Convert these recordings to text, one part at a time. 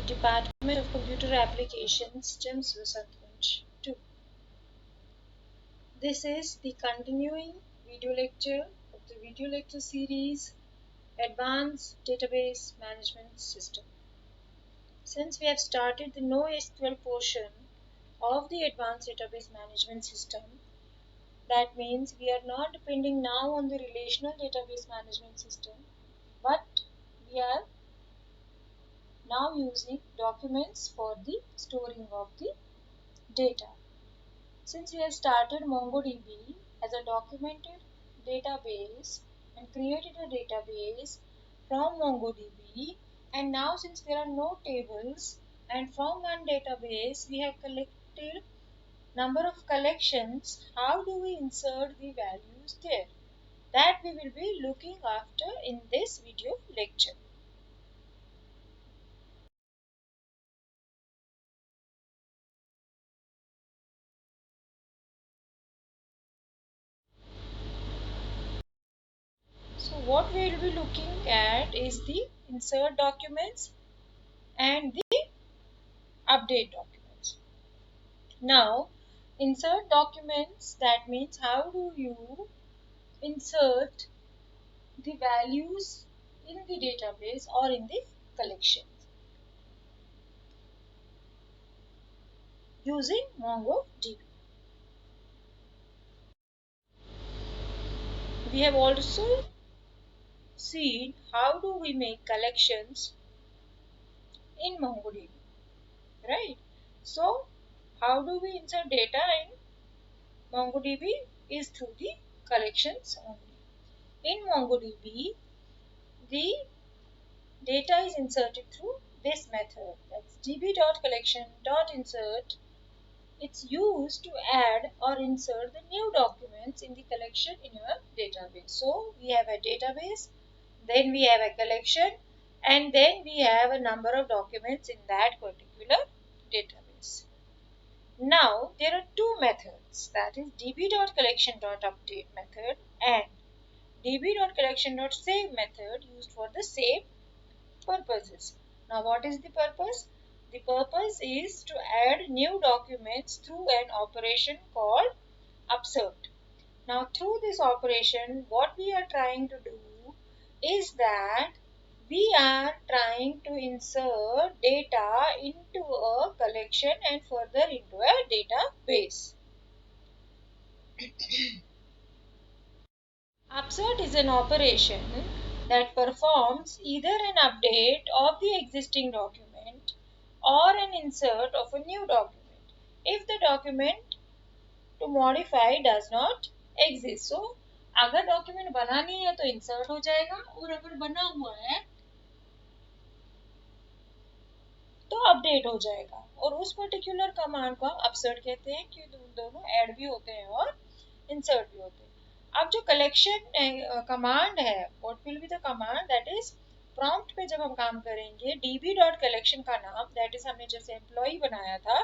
Department of Computer Applications, James Vasanthkunj 2. This is the continuing video lecture of the video lecture series Advanced Database Management System. Since we have started the NoSQL portion of the Advanced Database Management System, that means we are not depending now on the relational database management system, but we are now using documents for the storing of the data. Since we have started MongoDB as a documented database and created a database from MongoDB, and now since there are no tables and from one database we have collected number of collections, how do we insert the values there? That we will be looking after in this video lecture. So what we will be looking at is the insert documents and the update documents. Now, insert documents, that means how do you insert the values in the database or in the collections using MongoDB. We have also seen how do we make collections in MongoDB, right? So, how do we insert data in MongoDB is through the collections only. In MongoDB, the data is inserted through this method, that's db.collection.insert. It's used to add or insert the new documents in the collection in your database. So we have a database, then we have a collection, and then we have a number of documents in that particular database. Now there are two methods, that is db.collection.update method and db.collection.save method, used for the same purposes. Now what is the purpose? The purpose is to add new documents through an operation called upsert. Now through this operation, what we are trying to do is that we are trying to insert data into a collection and further into a database. Upsert is an operation that performs either an update of the existing document or an insert of a new document if the document to modify does not exist. So अगर document बना नहीं है तो insert हो जाएगा, और अगर बना हुआ है तो अपडेट हो जाएगा, और उस पर्टिकुलर कमांड को हम अपसर्ट कहते हैं क्योंकि दोनों ऐड भी होते हैं और इंसर्ट भी होते हैं। अब जो कलेक्शन कमांड है, what will be the command, that is prompt पे जब हम काम करेंगे db.collection का नाम, दैट इज हमने जैसे एम्प्लॉय बनाया था,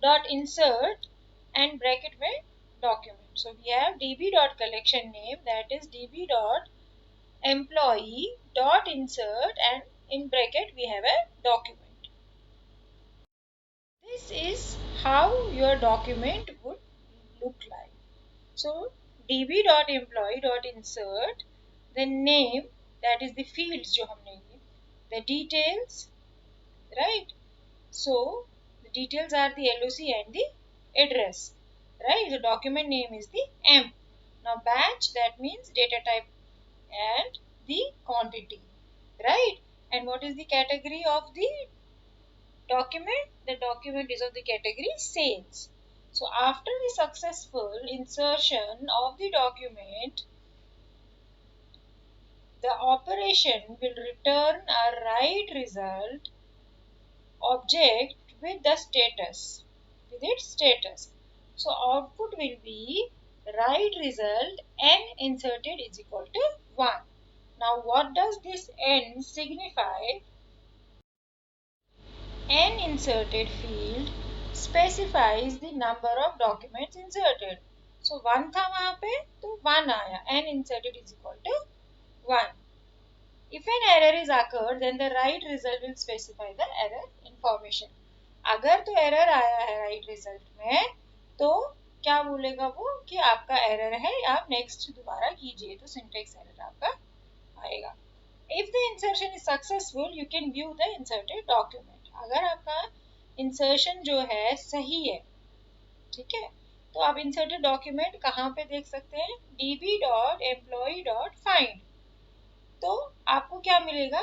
डॉट इंसर्ट एंड ब्रैकेट में document. So we have db.collection name, that is db.employee.insert, and in bracket we have a document. This is how your document would look like. So db.employee.insert, the name, that is the fields जो हमने लिए, the details, right? So the details are the LOC and the address, right? The document name is the M. Now batch, that means data type and the quantity, right? And what is the category of the document? The document is of the category sales. So after the successful insertion of the document, the operation will return a write result object with the status, with its status. So output will be write result n inserted is equal to 1. Now what does this n signify? N inserted field specifies the number of documents inserted. So 1 था वहाँ पे तो 1 आया, n inserted is equal to 1. If If an error is occurred, then the right result will specify the error information. अगर तो error आया है right result में, तो क्या बोलेगा वो कि आपका एरर है, आप नेक्स्ट दोबारा कीजिए, तो सिंटेक्स एरर आपका आएगा. If the insertion is successful, you can view the inserted document. अगर आपका इंसर्शन जो है सही है, ठीक है, तो आप इंसर्टेड डॉक्यूमेंट कहाँ पे देख सकते हैं? db.employee.find. तो आपको क्या मिलेगा?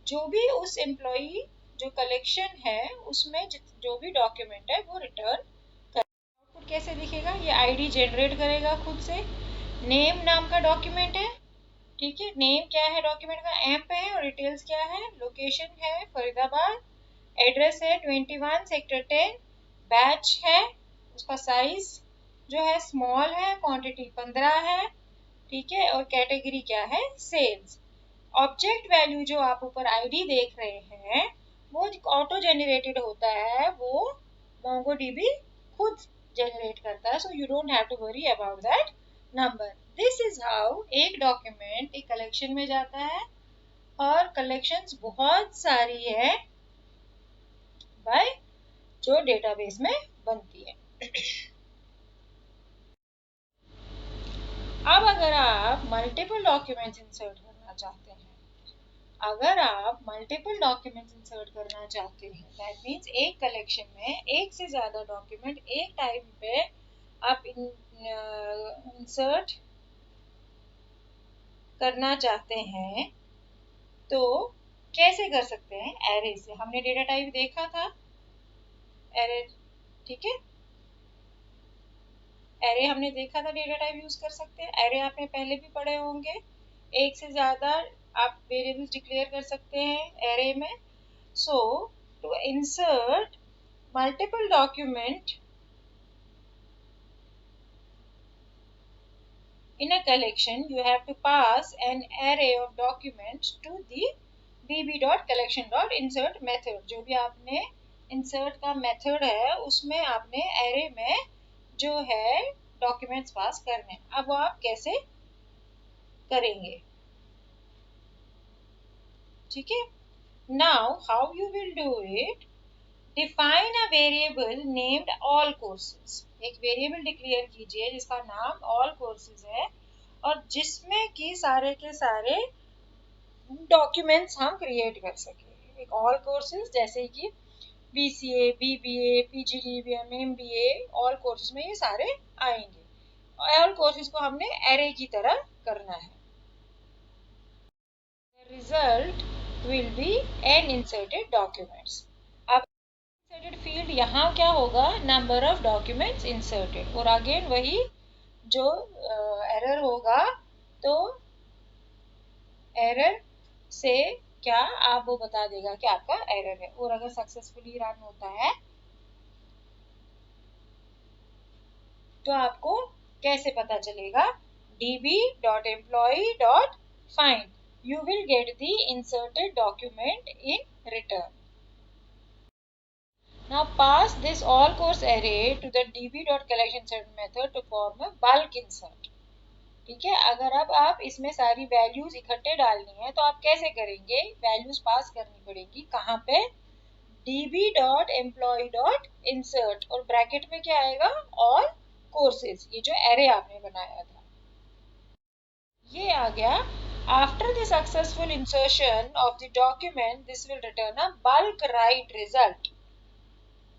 जो भी उस एम्प्लॉई जो कलेक्शन है उसमें जो भी डॉक्यूमेंट है वो रिटर्न कर. आउटपुट कैसे दिखेगा? ये आईडी जनरेट करेगा खुद से. नेम नाम का डॉक्यूमेंट है, ठीक है, नेम क्या है डॉक्यूमेंट का? एम्प है. और डिटेल्स क्या है? लोकेशन है फरीदाबाद, एड्रेस है 21 सेक्टर 10, बैच है, उसका साइज जो है स्मॉल है, क्वांटिटी 15 है, ठीक है, और कैटेगरी क्या है? सेल्स. ऑब्जेक्ट वैल्यू जो आप ऊपर आईडी देख रहे हैं वो ऑटो जनरेटेड होता है, वो MongoDB खुद जनरेट करता है, so you don't have to worry about that number. This is how एक डॉक्यूमेंट एक कलेक्शन में जाता है, और कलेक्शंस बहुत सारी है बाय जो डेटाबेस में बनती है. अब अगर आप मल्टीपल डॉक्यूमेंट्स इंसर्ट करना चाहते हैं, अगर आप मल्टीपल डॉक्यूमेंट्स इंसर्ट करना चाहते हैं, दैट मीन्स एक कलेक्शन में एक से ज़्यादा डॉक्यूमेंट एक टाइम पे आप इंसर्ट करना चाहते हैं, तो कैसे कर सकते हैं? एरे से. हमने डेटा टाइप देखा था एरे, ठीक है, एरे हमने देखा था, डेटा टाइप यूज कर सकते हैं. एरे आपने पहले भी पढ़े होंगे. एक से ज्यादा आप वेरिएबल्स डिक्लेयर कर सकते हैं एरे में. So to insert multiple document in a collection, you have to pass an array of documents to the db.collection.insert method. जो भी आपने insert का method है उसमें आपने array में जो है डॉक्यूमेंट्स पास करने हैं. अब आप कैसे करेंगे? ठीक है. Now how you will do it? Define a variable named all courses. एक वेरिएबल डिक्लेयर कीजिए जिसका नाम ऑल कोर्सेज है और जिसमें कि सारे के सारे डॉक्यूमेंट्स हम क्रिएट कर सके. एक ऑल कोर्सेज जैसे कि BCA, BBA, PGDBM, MBA, all courses में ये सारे आएंगे. ऑल कोर्सेज को हमने एरे की तरह करना है. Result will be n inserted documents. अब इंसर्टेड फील्ड यहाँ क्या होगा? Number of documents inserted. और अगेन वही जो एरर होगा, तो एरर से क्या आप वो बता देगा कि आपका एरर है. और अगर सक्सेसफुली रन होता है तो आपको कैसे पता चलेगा? db.employee.find. You will get the inserted document in return. Now pass this all course array to the db.collectionSert method to form a bulk insert. ठीक है. अगर अब आप इसमें सारी वैल्यूज इकट्ठे डालनी है तो आप कैसे करेंगे? वैल्यूज पास करनी पड़ेगी. कहाँ पे? db.employee.insert और ब्रैकेट में क्या आएगा? All courses. ये जो एरे आपने बनाया था ये आ गया. After the successful insertion of the document, this will return a bulk write result.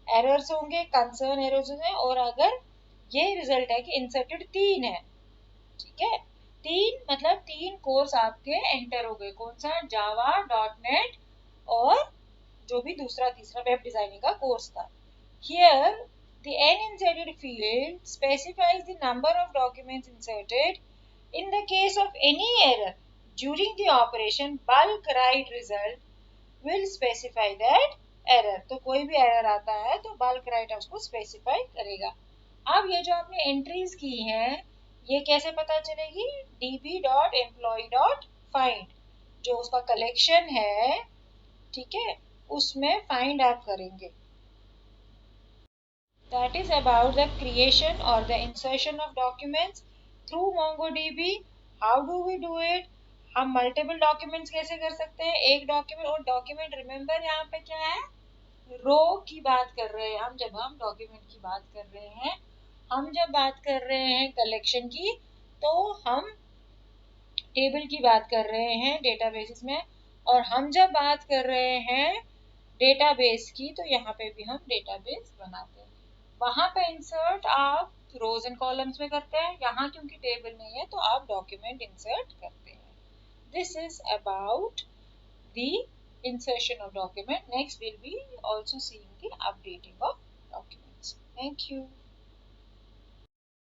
Errors होंगे, कंसर्न एरर्स हैं. और अगर ये रिजल्ट है कि इंसर्टेड 3 है, ठीक है, 3 मतलब 3 कोर्स आपके एंटर हो गए. कौन सा? जावा, .NET और जो भी दूसरा तीसरा वेब डिजाइनिंग का कोर्स था. Here the n inserted field specifies the number of documents inserted. In the case of any error during the operation, bulk write result will specify that error. तो कोई भी एरर आता है तो bulk write उसको specify करेगा. अब ये जो आपने एंट्रीज की हैं ये कैसे पता चलेगी? db.employee.find जो उसका कलेक्शन है, ठीक है, उसमें फाइंड आप करेंगे. That is about the creation or the insertion of documents through MongoDB. How do we do it? हम मल्टीपल डॉक्यूमेंट्स कैसे कर सकते हैं? एक डॉक्यूमेंट और डॉक्यूमेंट, रिमेंबर यहाँ पे क्या है, रो की बात कर रहे हैं हम। जब हम डॉक्यूमेंट की बात कर रहे हैं, हम जब बात कर रहे हैं कलेक्शन की, तो हम टेबल की बात कर रहे हैं डेटाबेसेस में, और हम जब बात कर रहे हैं डेटाबेस की, तो यहाँ पे भी हम डेटाबेस बनाते हैं। वहां पे इंसर्ट आप रोज एंड कॉलम्स में करते हैं, यहाँ क्योंकि टेबल नहीं है तो आप डॉक्यूमेंट इंसर्ट करते हैं। This is about the insertion of document. Next we'll be also seeing the updating of documents. Thank you.